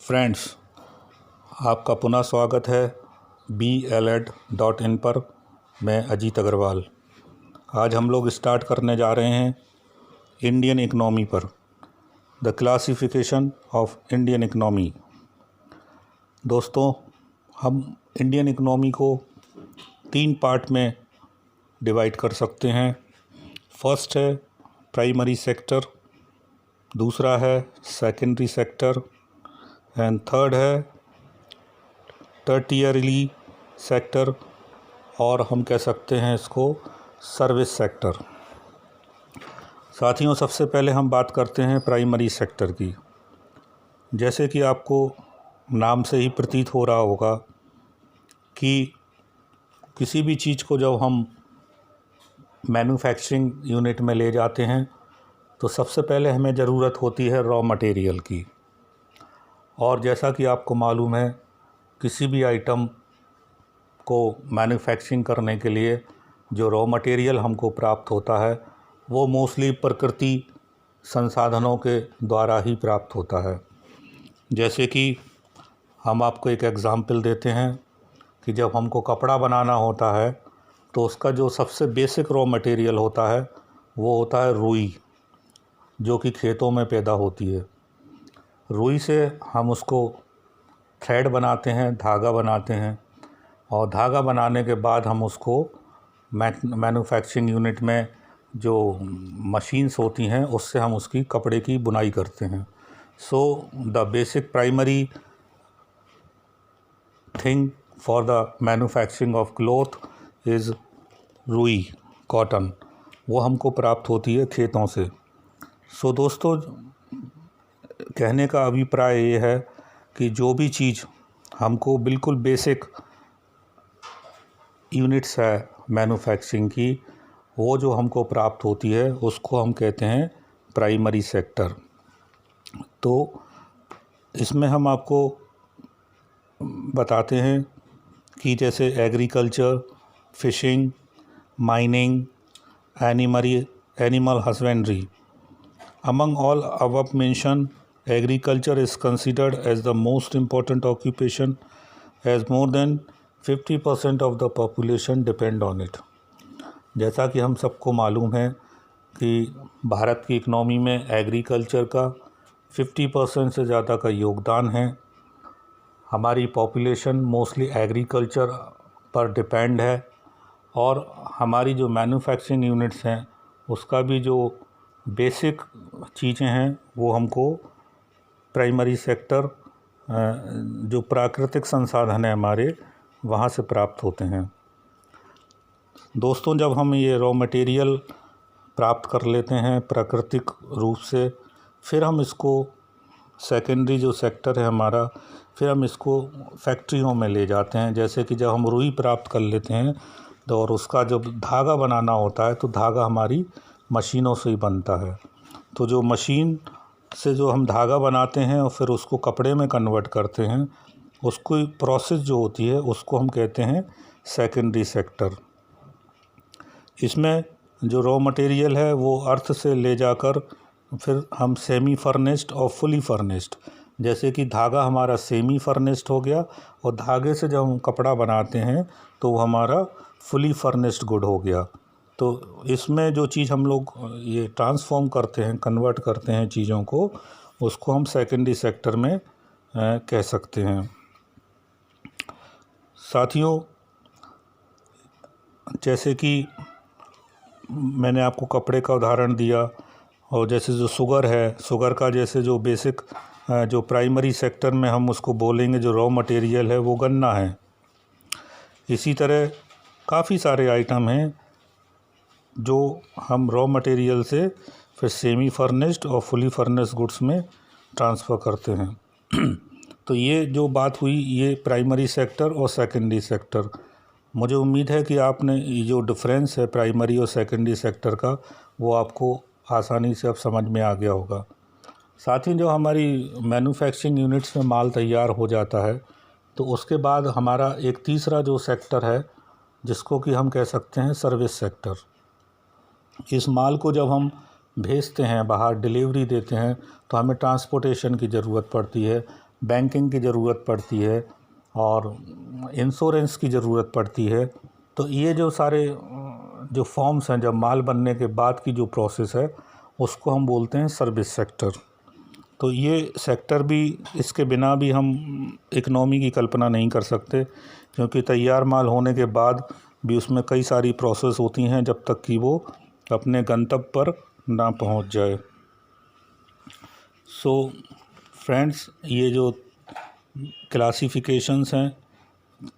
Friends, आपका पुनः स्वागत है BLED.in पर। मैं अजीत अग्रवाल। आज हम लोग स्टार्ट करने जा रहे हैं इंडियन इकनॉमी पर, the classification of Indian economy. दोस्तों, हम इंडियन इकनॉमी को 3 पार्ट में डिवाइड कर सकते हैं। फर्स्ट है प्राइमरी सेक्टर, दूसरा है सेकेंडरी सेक्टर एंड थर्ड है टर्टियरी सेक्टर, और हम कह सकते हैं इसको सर्विस सेक्टर। साथियों, सबसे पहले हम बात करते हैं प्राइमरी सेक्टर की। जैसे कि आपको नाम से ही प्रतीत हो रहा होगा कि किसी भी चीज़ को जब हम मैन्युफैक्चरिंग यूनिट में ले जाते हैं तो सबसे पहले हमें ज़रूरत होती है रॉ मटेरियल की। और जैसा कि आपको मालूम है, किसी भी आइटम को मैन्युफैक्चरिंग करने के लिए जो रॉ मटेरियल हमको प्राप्त होता है वो मोस्टली प्रकृति संसाधनों के द्वारा ही प्राप्त होता है। जैसे कि हम आपको एक एग्ज़ाम्पल देते हैं कि जब हमको कपड़ा बनाना होता है तो उसका जो सबसे बेसिक रॉ मटेरियल होता है वो होता है रुई, जो कि खेतों में पैदा होती है। रुई से हम उसको थ्रेड बनाते हैं, धागा बनाते हैं, और धागा बनाने के बाद हम उसको मैन्युफैक्चरिंग यूनिट में जो मशीन्स होती हैं उससे हम उसकी कपड़े की बुनाई करते हैं। So the basic primary thing for the manufacturing of cloth is रुई, कॉटन। वो हमको प्राप्त होती है खेतों से। सो दोस्तों, कहने का अभिप्राय ये है कि जो भी चीज़ हमको बिल्कुल बेसिक यूनिट्स है मैन्युफैक्चरिंग की, वो जो हमको प्राप्त होती है उसको हम कहते हैं प्राइमरी सेक्टर। तो इसमें हम आपको बताते हैं कि जैसे agriculture, fishing, mining, animal husbandry. Among all above mentioned, agriculture is considered as the most important occupation, as more than 50% of the population depend on it. जैसा कि हम सबको मालूम है कि भारत की इकनॉमी में एग्रीकल्चर का 50% से ज़्यादा का योगदान है। हमारी पॉपुलेशन मोस्टली एग्रीकल्चर पर डिपेंड है, और हमारी जो मैन्युफैक्चरिंग यूनिट्स हैं उसका भी जो बेसिक चीज़ें हैं वो हमको प्राइमरी सेक्टर, जो प्राकृतिक संसाधन है हमारे, वहाँ से प्राप्त होते हैं। दोस्तों, जब हम ये रॉ मटेरियल प्राप्त कर लेते हैं प्राकृतिक रूप से, फिर हम इसको सेकेंडरी जो सेक्टर है हमारा, फिर हम इसको फैक्ट्रियों में ले जाते हैं। जैसे कि जब हम रुई प्राप्त कर लेते हैं तो और उसका जब धागा बनाना होता है तो धागा हमारी मशीनों से ही बनता है। तो जो मशीन से जो हम धागा बनाते हैं और फिर उसको कपड़े में कन्वर्ट करते हैं, उसको प्रोसेस जो होती है उसको हम कहते हैं सेकेंडरी सेक्टर। इसमें जो रॉ मटेरियल है वो अर्थ से ले जाकर फिर हम सेमी फर्नेस्ड और फुली फर्नेस्ड, जैसे कि धागा हमारा सेमी फर्नेस्ड हो गया और धागे से जब हम कपड़ा बनाते हैं तो वो हमारा फुली फर्नेस्ड गुड हो गया। तो इसमें जो चीज़ हम लोग ये ट्रांसफॉर्म करते हैं, कन्वर्ट करते हैं चीज़ों को, उसको हम सेकेंडरी सेक्टर में कह सकते हैं। साथियों, जैसे कि मैंने आपको कपड़े का उदाहरण दिया, और जैसे जो शुगर है, शुगर का जैसे जो बेसिक जो प्राइमरी सेक्टर में हम उसको बोलेंगे जो रॉ मटेरियल है वो गन्ना है। इसी तरह काफ़ी सारे आइटम हैं जो हम रॉ मटेरियल से फिर सेमी फर्नेस्ड और फुली फर्नेस्ड गुड्स में ट्रांसफ़र करते हैं। तो ये जो बात हुई, ये प्राइमरी सेक्टर और सेकेंडरी सेक्टर। मुझे उम्मीद है कि आपने ये जो डिफरेंस है प्राइमरी और सेकेंडरी सेक्टर का, वो आपको आसानी से अब समझ में आ गया होगा। साथ ही जो हमारी मैन्युफैक्चरिंग यूनिट्स में माल तैयार हो जाता है तो उसके बाद हमारा एक तीसरा जो सेक्टर है जिसको कि हम कह सकते हैं सर्विस सेक्टर। इस माल को जब हम भेजते हैं बाहर, डिलीवरी देते हैं, तो हमें ट्रांसपोर्टेशन की ज़रूरत पड़ती है। बैंकिंग की ज़रूरत पड़ती है और इंश्योरेंस की ज़रूरत पड़ती है। तो ये जो सारे जो फॉर्म्स हैं, जब माल बनने के बाद की जो प्रोसेस है उसको हम बोलते हैं सर्विस सेक्टर। तो ये सेक्टर भी, इसके बिना भी हम इकनॉमी की कल्पना नहीं कर सकते, क्योंकि तैयार माल होने के बाद भी उसमें कई सारी प्रोसेस होती हैं जब तक कि वो अपने गंतव्य पर ना पहुंच जाए। सो फ्रेंड्स, ये जो क्लासिफिकेशंस हैं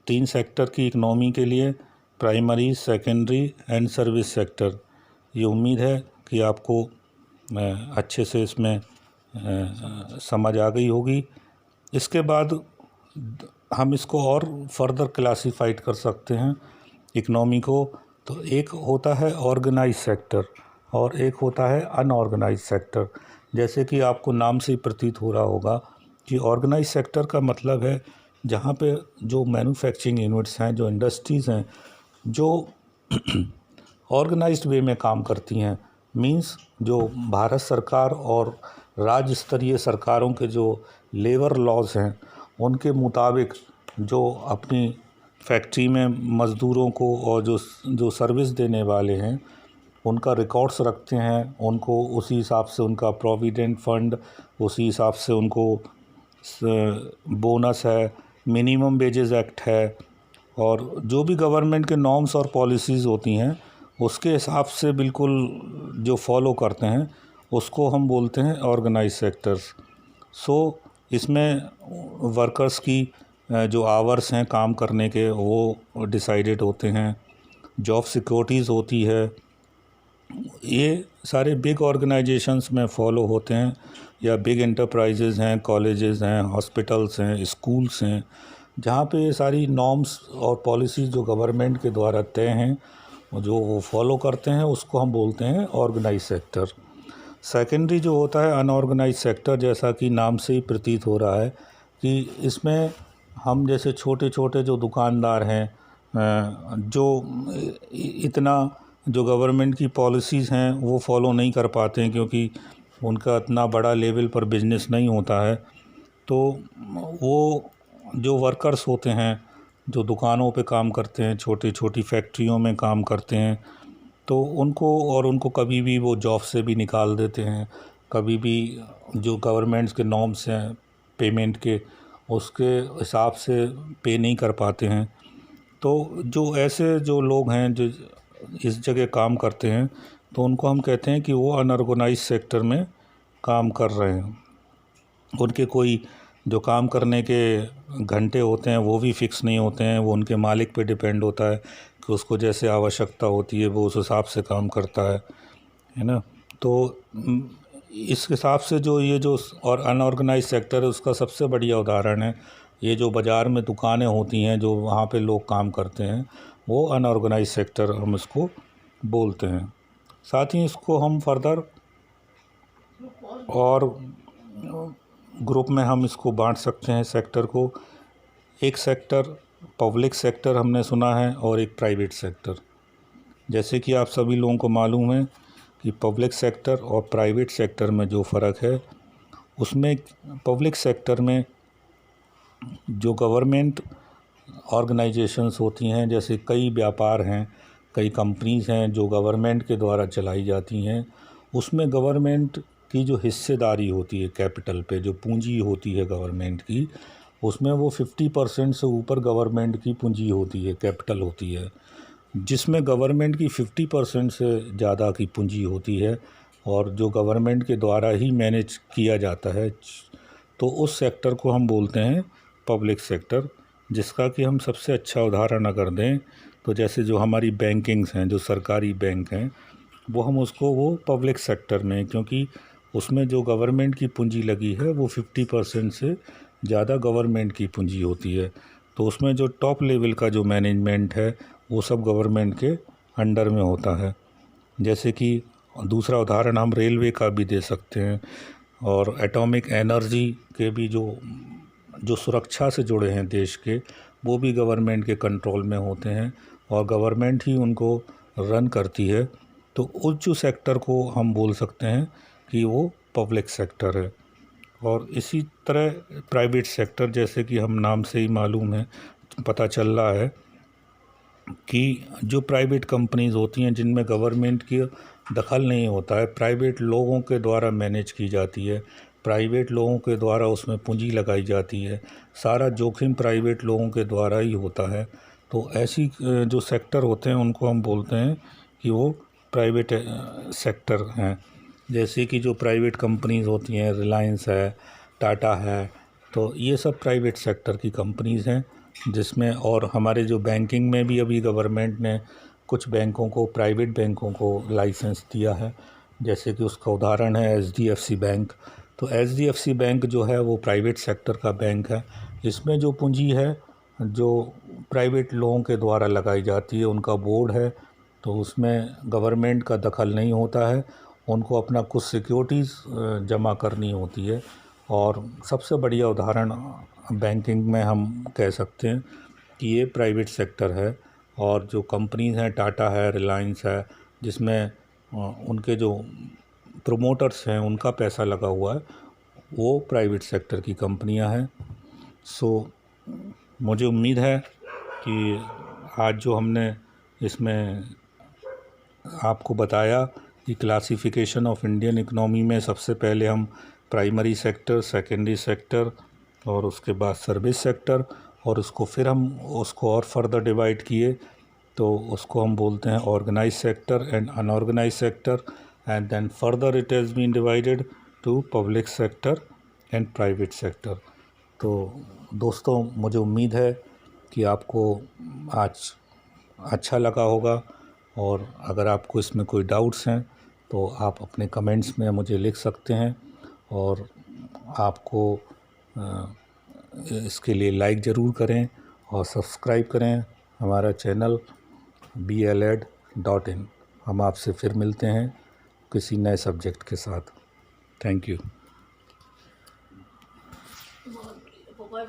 3 सेक्टर की इकनॉमी के लिए, primary, secondary and service sector, ये उम्मीद है कि आपको अच्छे से इसमें समझ आ गई होगी। इसके बाद हम इसको और फर्दर क्लासिफाइड कर सकते हैं इकनॉमी को। तो एक होता है ऑर्गेनाइज सेक्टर और एक होता है अनऑर्गेनाइज सेक्टर। जैसे कि आपको नाम से ही प्रतीत हो रहा होगा कि ऑर्गेनाइज सेक्टर का मतलब है जहाँ पे जो मैन्युफैक्चरिंग यूनिट्स हैं, जो इंडस्ट्रीज़ हैं, जो ऑर्गेनाइज्ड वे में काम करती हैं। मींस जो भारत सरकार और राज्य स्तरीय सरकारों के जो लेबर लॉज हैं उनके मुताबिक जो अपनी फैक्ट्री में मज़दूरों को और जो सर्विस देने वाले हैं उनका रिकॉर्ड्स रखते हैं, उनको उसी हिसाब से उनका प्रोविडेंट फंड, उसी हिसाब से उनको बोनस है, मिनिमम वेजेस एक्ट है, और जो भी गवर्नमेंट के नॉर्म्स और पॉलिसीज़ होती हैं उसके हिसाब से बिल्कुल जो फॉलो करते हैं उसको हम बोलते हैं ऑर्गेनाइज सेक्टर्स। सो इसमें वर्कर्स की जो आवर्स हैं काम करने के वो डिसाइडेड होते हैं, जॉब सिक्योरिटीज़ होती है, ये सारे बिग ऑर्गेनाइजेशंस में फॉलो होते हैं, या बिग एंटरप्राइजेज़ हैं, कॉलेजेस हैं, हॉस्पिटल्स हैं, स्कूल्स हैं, जहाँ पे ये सारी नॉर्म्स और पॉलिसीज़ जो गवर्नमेंट के द्वारा तय हैं जो वो फॉलो करते हैं उसको हम बोलते हैं ऑर्गेनाइज सेक्टर। सेकेंडरी जो होता है अनऑर्गेनाइज सेक्टर, जैसा कि नाम से ही प्रतीत हो रहा है कि इसमें हम जैसे छोटे छोटे जो दुकानदार हैं जो इतना जो गवर्नमेंट की पॉलिसीज़ हैं वो फॉलो नहीं कर पाते हैं, क्योंकि उनका इतना बड़ा लेवल पर बिजनेस नहीं होता है। तो वो जो वर्कर्स होते हैं जो दुकानों पे काम करते हैं, छोटी छोटी फैक्ट्रियों में काम करते हैं, तो उनको कभी भी वो जॉब से भी निकाल देते हैं, कभी भी जो गवर्नमेंट्स के नॉर्म्स हैं पेमेंट के उसके हिसाब से पे नहीं कर पाते हैं। तो जो ऐसे जो लोग हैं जो इस जगह काम करते हैं तो उनको हम कहते हैं कि वो अनऑर्गेनाइज सेक्टर में काम कर रहे हैं। उनके कोई जो काम करने के घंटे होते हैं वो भी फिक्स नहीं होते हैं, वो उनके मालिक पे डिपेंड होता है कि उसको जैसे आवश्यकता होती है वो उस हिसाब से काम करता है ना। तो इस हिसाब से जो ये जो और अनऑर्गेनाइज सेक्टर है उसका सबसे बढ़िया उदाहरण है ये जो बाज़ार में दुकानें होती हैं जो वहाँ पे लोग काम करते हैं, वो अनऑर्गेनाइज सेक्टर हम इसको बोलते हैं। साथ ही इसको हम फर्दर और ग्रुप में हम इसको बांट सकते हैं सेक्टर को। एक सेक्टर पब्लिक सेक्टर हमने सुना है और एक प्राइवेट सेक्टर। जैसे कि आप सभी लोगों को मालूम है कि पब्लिक सेक्टर और प्राइवेट सेक्टर में जो फ़र्क है उसमें पब्लिक सेक्टर में जो गवर्नमेंट ऑर्गेनाइजेशंस होती हैं, जैसे कई व्यापार हैं, कई कंपनीज़ हैं जो गवर्नमेंट के द्वारा चलाई जाती हैं, उसमें गवर्नमेंट की जो हिस्सेदारी होती है कैपिटल पे, जो पूंजी होती है गवर्नमेंट की, उसमें वो 50% से ऊपर गवर्नमेंट की पूंजी होती है, कैपिटल होती है। जिसमें गवर्नमेंट की 50% से ज़्यादा की पूंजी होती है और जो गवर्नमेंट के द्वारा ही मैनेज किया जाता है, तो उस सेक्टर को हम बोलते हैं पब्लिक सेक्टर। जिसका कि हम सबसे अच्छा उदाहरण अगर दें तो जैसे जो हमारी बैंकिंग्स हैं, जो सरकारी बैंक हैं, वो हम उसको वो पब्लिक सेक्टर में, क्योंकि उसमें जो गवर्नमेंट की पूंजी लगी है वो 50% से ज़्यादा गवर्नमेंट की पूंजी होती है। तो उसमें जो टॉप लेवल का जो मैनेजमेंट है वो सब गवर्नमेंट के अंडर में होता है। जैसे कि दूसरा उदाहरण हम रेलवे का भी दे सकते हैं, और एटॉमिक एनर्जी के भी जो सुरक्षा से जुड़े हैं देश के, वो भी गवर्नमेंट के कंट्रोल में होते हैं और गवर्नमेंट ही उनको रन करती है। तो उस जो सेक्टर को हम बोल सकते हैं कि वो पब्लिक सेक्टर है। और इसी तरह प्राइवेट सेक्टर, जैसे कि हम नाम से ही मालूम है, पता चल रहा है कि जो प्राइवेट कंपनीज़ होती हैं जिनमें गवर्नमेंट की दखल नहीं होता है, प्राइवेट लोगों के द्वारा मैनेज की जाती है, प्राइवेट लोगों के द्वारा उसमें पूंजी लगाई जाती है, सारा जोखिम प्राइवेट लोगों के द्वारा ही होता है। तो ऐसी जो सेक्टर होते हैं उनको हम बोलते हैं कि वो प्राइवेट सेक्टर हैं। जैसे कि जो प्राइवेट कंपनीज़ होती हैं, रिलायंस है, टाटा है, तो ये सब प्राइवेट सेक्टर की कंपनीज़ हैं जिसमें, और हमारे जो बैंकिंग में भी अभी गवर्नमेंट ने कुछ बैंकों को, प्राइवेट बैंकों को लाइसेंस दिया है। जैसे कि उसका उदाहरण है एचडीएफसी बैंक। तो एचडीएफसी बैंक जो है वो प्राइवेट सेक्टर का बैंक है। इसमें जो पूंजी है जो प्राइवेट लोगों के द्वारा लगाई जाती है, उनका बोर्ड है, तो उसमें गवर्नमेंट का दखल नहीं होता है। उनको अपना कुछ सिक्योरिटीज़ जमा करनी होती है। और सबसे बढ़िया उदाहरण बैंकिंग में हम कह सकते हैं कि ये प्राइवेट सेक्टर है। और जो कंपनीज़ हैं, टाटा है, रिलायंस है, जिसमें उनके जो प्रोमोटर्स हैं उनका पैसा लगा हुआ है, वो प्राइवेट सेक्टर की कंपनियां हैं। सो मुझे उम्मीद है कि आज जो हमने इसमें आपको बताया कि क्लासिफिकेशन ऑफ इंडियन इकोनॉमी में सबसे पहले हम प्राइमरी सेक्टर, सेकेंडरी सेक्टर और उसके बाद सर्विस सेक्टर, और उसको फिर हम उसको और फर्दर डिवाइड किए तो उसको हम बोलते हैं organise sector and unorganise sector, and then further it has been divided to public sector and private sector. तो दोस्तों, मुझे उम्मीद है कि आपको आज अच्छा लगा होगा, और अगर आपको इसमें कोई डाउट्स हैं तो आप अपने कमेंट्स में मुझे लिख सकते हैं। और आपको इसके लिए लाइक ज़रूर करें और सब्सक्राइब करें हमारा चैनल BLED.in। हम आपसे फिर मिलते हैं किसी नए सब्जेक्ट के साथ। Thank you.